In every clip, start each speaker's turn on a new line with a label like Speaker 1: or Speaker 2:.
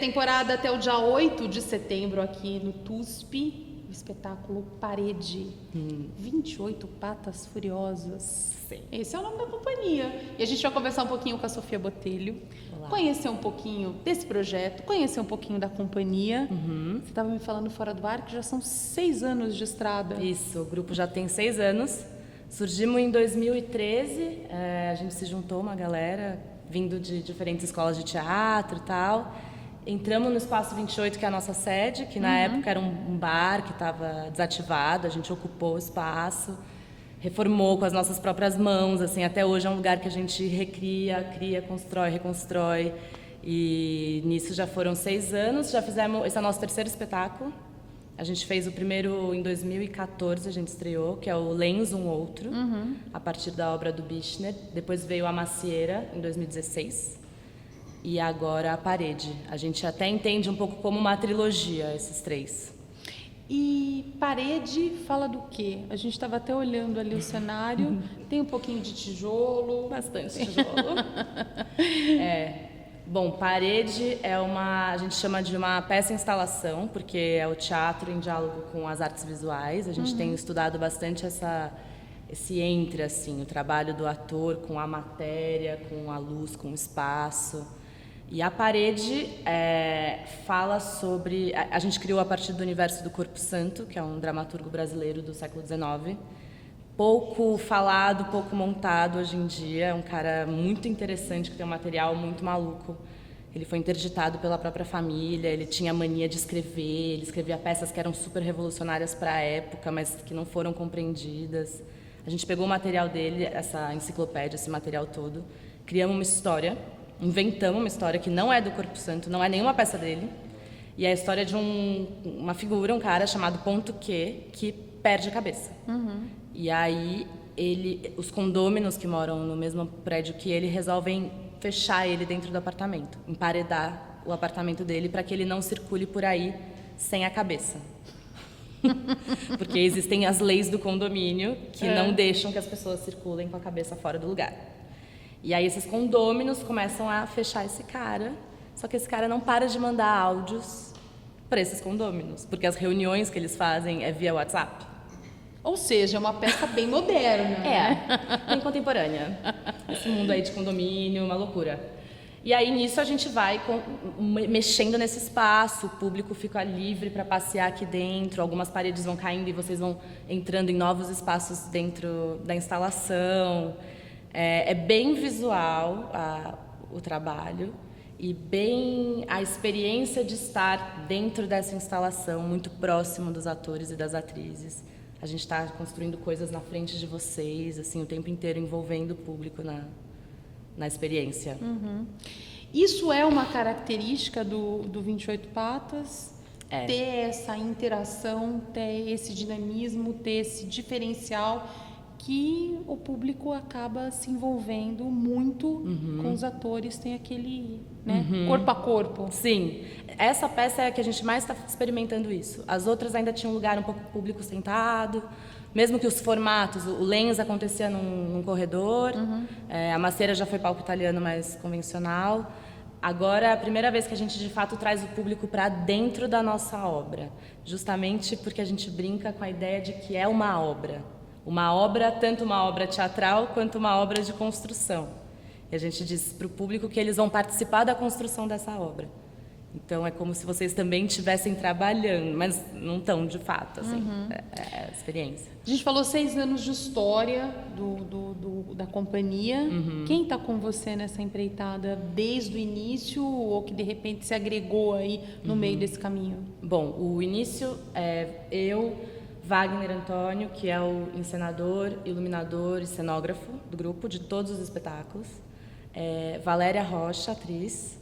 Speaker 1: temporada até o dia 8 de setembro aqui no TUSP. O espetáculo Parede. 28 Patas Furiosas.
Speaker 2: Sim.
Speaker 1: Esse é o nome da companhia. E a gente vai conversar um pouquinho com a Sofia Botelho.
Speaker 2: Olá.
Speaker 1: Conhecer um pouquinho desse projeto, conhecer um pouquinho da companhia. Você estava me falando fora do ar que já são 6 anos de estrada.
Speaker 2: Isso, o grupo já tem 6 anos. Surgimos em 2013, a gente se juntou uma galera, vindo de diferentes escolas de teatro e tal. Entramos no Espaço 28, que é a nossa sede, que na época era um bar que estava desativado, a gente ocupou o espaço, reformou com as nossas próprias mãos, assim, até hoje é um lugar que a gente recria, cria, constrói, reconstrói. E nisso já foram 6 anos, já fizemos, esse é o nosso terceiro espetáculo. A gente fez o primeiro em 2014, a gente estreou, que é o Lens, um Outro, a partir da obra do Bichner. Depois veio a Macieira, em 2016. E agora a Parede. A gente até entende um pouco como uma trilogia, esses 3.
Speaker 1: E Parede fala do quê? A gente estava até olhando ali o cenário. Tem um pouquinho de tijolo.
Speaker 2: Bastante tijolo. Bom, Parede é a gente chama de uma peça-instalação, porque é o teatro em diálogo com as artes visuais. A gente tem estudado bastante esse assim, o trabalho do ator com a matéria, com a luz, com o espaço. E a Parede fala sobre... A gente criou a partir do universo do Corpo Santo, que é um dramaturgo brasileiro do século XIX. Pouco falado, pouco montado hoje em dia. É um cara muito interessante, que tem um material muito maluco. Ele foi interditado pela própria família, ele tinha mania de escrever, ele escrevia peças que eram super revolucionárias para a época, mas que não foram compreendidas. A gente pegou o material dele, essa enciclopédia, esse material todo, criamos uma história, inventamos uma história que não é do Corpo Santo, não é nenhuma peça dele, e é a história de uma figura, um cara chamado Ponto Q, que perde a cabeça. E aí os condôminos que moram no mesmo prédio que ele resolvem fechar ele dentro do apartamento, emparedar o apartamento dele para que ele não circule por aí sem a cabeça. Porque existem as leis do condomínio que não deixam que as pessoas circulem com a cabeça fora do lugar. E aí esses condôminos começam a fechar esse cara, só que esse cara não para de mandar áudios para esses condôminos, porque as reuniões que eles fazem é via WhatsApp.
Speaker 1: Ou seja, é uma peça bem moderna.
Speaker 2: Bem contemporânea. Esse mundo aí de condomínio, uma loucura. E aí nisso a gente vai mexendo nesse espaço, o público fica livre para passear aqui dentro, algumas paredes vão caindo e vocês vão entrando em novos espaços dentro da instalação. É bem visual o trabalho e bem a experiência de estar dentro dessa instalação, muito próximo dos atores e das atrizes. A gente está construindo coisas na frente de vocês, assim, o tempo inteiro envolvendo o público na experiência.
Speaker 1: Isso é uma característica do 28 Patas? Ter essa interação, ter esse dinamismo, ter esse diferencial que o público acaba se envolvendo muito com os atores, tem aquele corpo a corpo.
Speaker 2: Sim, essa peça é a que a gente mais está experimentando isso. As outras ainda tinham um lugar um pouco público sentado, mesmo que os formatos, o Lens acontecia num corredor, a Macieira já foi palco italiano mais convencional. Agora é a primeira vez que a gente de fato traz o público para dentro da nossa obra, justamente porque a gente brinca com a ideia de que é uma obra. Uma obra, tanto uma obra teatral quanto uma obra de construção. E a gente diz para o público que eles vão participar da construção dessa obra. Então é como se vocês também estivessem trabalhando, mas não estão de fato, assim, é a experiência.
Speaker 1: A gente falou 6 anos de história da companhia. Quem está com você nessa empreitada desde o início ou que de repente se agregou aí no meio desse caminho?
Speaker 2: Bom, o início é eu, Wagner Antônio, que é o encenador, iluminador e cenógrafo do grupo, de todos os espetáculos. Valéria Rocha, atriz.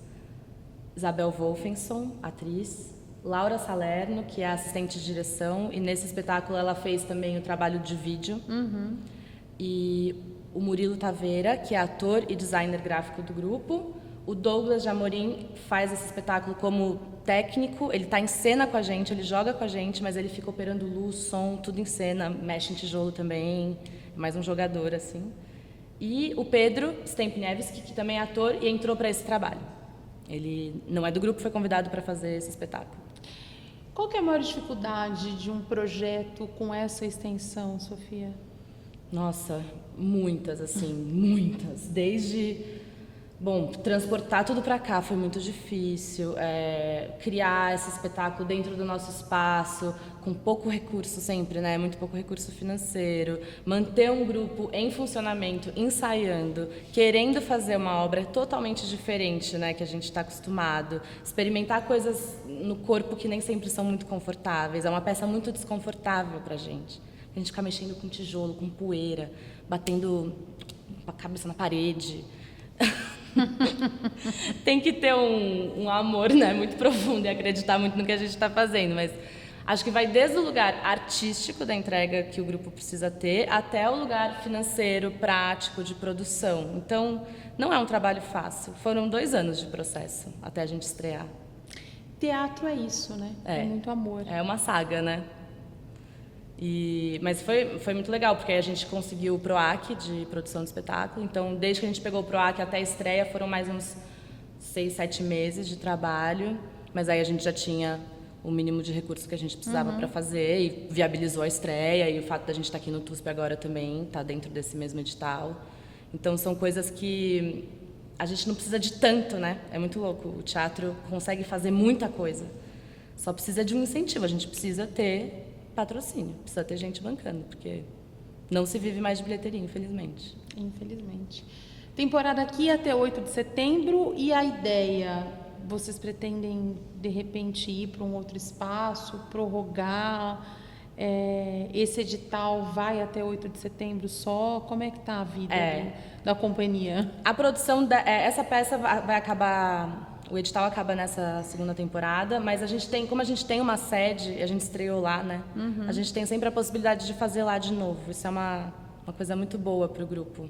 Speaker 2: Isabel Wolfenson, atriz. Laura Salerno, que é assistente de direção. E nesse espetáculo ela fez também o trabalho de vídeo. E o Murilo Taveira, que é ator e designer gráfico do grupo. O Douglas de Amorim faz esse espetáculo como técnico, ele está em cena com a gente, ele joga com a gente, mas ele fica operando luz, som, tudo em cena, mexe em tijolo também, é mais um jogador, assim. E o Pedro Stempniewski, que também é ator e entrou para esse trabalho. Ele não é do grupo, foi convidado para fazer esse espetáculo.
Speaker 1: Qual que é a maior dificuldade de um projeto com essa extensão, Sofia?
Speaker 2: Nossa, muitas, assim, muitas. Desde... Bom, transportar tudo para cá foi muito difícil, criar esse espetáculo dentro do nosso espaço, com pouco recurso sempre, né? Muito pouco recurso financeiro, manter um grupo em funcionamento, ensaiando, querendo fazer uma obra totalmente diferente, né? Que a gente está acostumado, experimentar coisas no corpo que nem sempre são muito confortáveis, é uma peça muito desconfortável para a gente fica mexendo com tijolo, com poeira, batendo a cabeça na parede. Tem que ter um amor, né, muito profundo e acreditar muito no que a gente está fazendo, mas acho que vai desde o lugar artístico da entrega que o grupo precisa ter até o lugar financeiro, prático, de produção. Então, não é um trabalho fácil. Foram 2 anos de processo até a gente estrear.
Speaker 1: Teatro é isso, né? É muito amor.
Speaker 2: É uma saga, né? Mas foi muito legal, porque aí a gente conseguiu o PROAC de produção de espetáculo. Então, desde que a gente pegou o PROAC até a estreia, foram mais uns 6, 7 meses de trabalho. Mas aí a gente já tinha o mínimo de recursos que a gente precisava para fazer e viabilizou a estreia. E o fato da gente estar aqui no TUSP agora também está dentro desse mesmo edital. Então, são coisas que a gente não precisa de tanto, né? É muito louco. O teatro consegue fazer muita coisa. Só precisa de um incentivo. A gente precisa ter patrocínio, precisa ter gente bancando, porque não se vive mais de bilheteria, infelizmente.
Speaker 1: Infelizmente. Temporada aqui até 8 de setembro e a ideia, vocês pretendem de repente ir para um outro espaço, prorrogar? Esse edital vai até 8 de setembro só? Como é que está a vida da companhia?
Speaker 2: A produção, essa peça vai acabar... O edital acaba nessa segunda temporada, mas como a gente tem uma sede, a gente estreou lá, né? A gente tem sempre a possibilidade de fazer lá de novo. Isso é uma coisa muito boa para o grupo.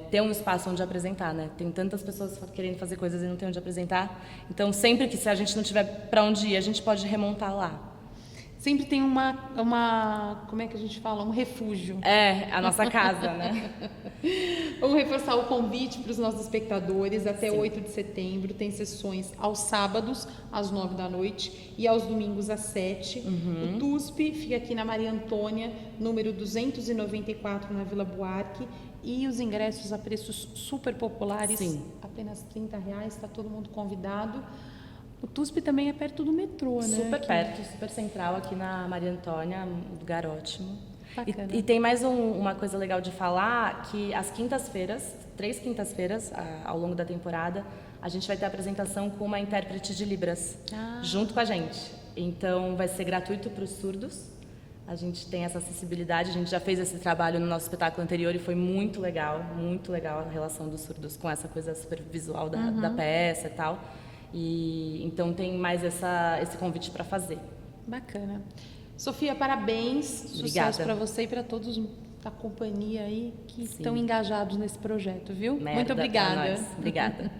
Speaker 2: Ter um espaço onde apresentar, né? Tem tantas pessoas querendo fazer coisas e não tem onde apresentar. Então, sempre que se a gente não tiver para onde ir, a gente pode remontar lá.
Speaker 1: Sempre tem como é que a gente fala? Um refúgio.
Speaker 2: A nossa casa, né?
Speaker 1: Vamos reforçar o convite para os nossos espectadores. Até 8 de setembro tem sessões aos sábados, às 9 da noite, e aos domingos, às 7. O TUSP fica aqui na Maria Antônia, número 294, na Vila Buarque. E os ingressos a preços super populares, apenas R$30, está todo mundo convidado. O TUSP também é perto do metrô, né?
Speaker 2: Super perto, super central, aqui na Maria Antônia, um lugar ótimo. E tem mais uma coisa legal de falar, que às quintas-feiras, 3 quintas-feiras ao longo da temporada, a gente vai ter a apresentação com uma intérprete de Libras, junto com a gente. Então, vai ser gratuito para os surdos. A gente tem essa acessibilidade, a gente já fez esse trabalho no nosso espetáculo anterior e foi muito legal a relação dos surdos com essa coisa super visual da peça e tal. E então tem mais esse convite para fazer.
Speaker 1: Bacana. Sofia, parabéns.
Speaker 2: Obrigada.
Speaker 1: Sucesso para você e para todos da companhia aí que estão engajados nesse projeto, viu? Muito obrigada.
Speaker 2: Obrigada.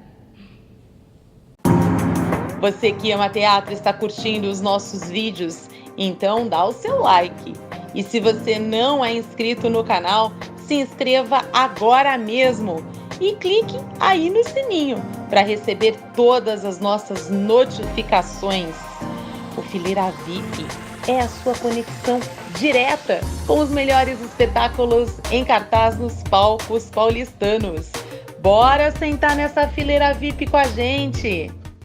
Speaker 3: Você que ama teatro está curtindo os nossos vídeos? Então dá o seu like. E se você não é inscrito no canal, se inscreva agora mesmo. E clique aí no sininho para receber todas as nossas notificações. O Fileira VIP é a sua conexão direta com os melhores espetáculos em cartaz nos palcos paulistanos. Bora sentar nessa fileira VIP com a gente!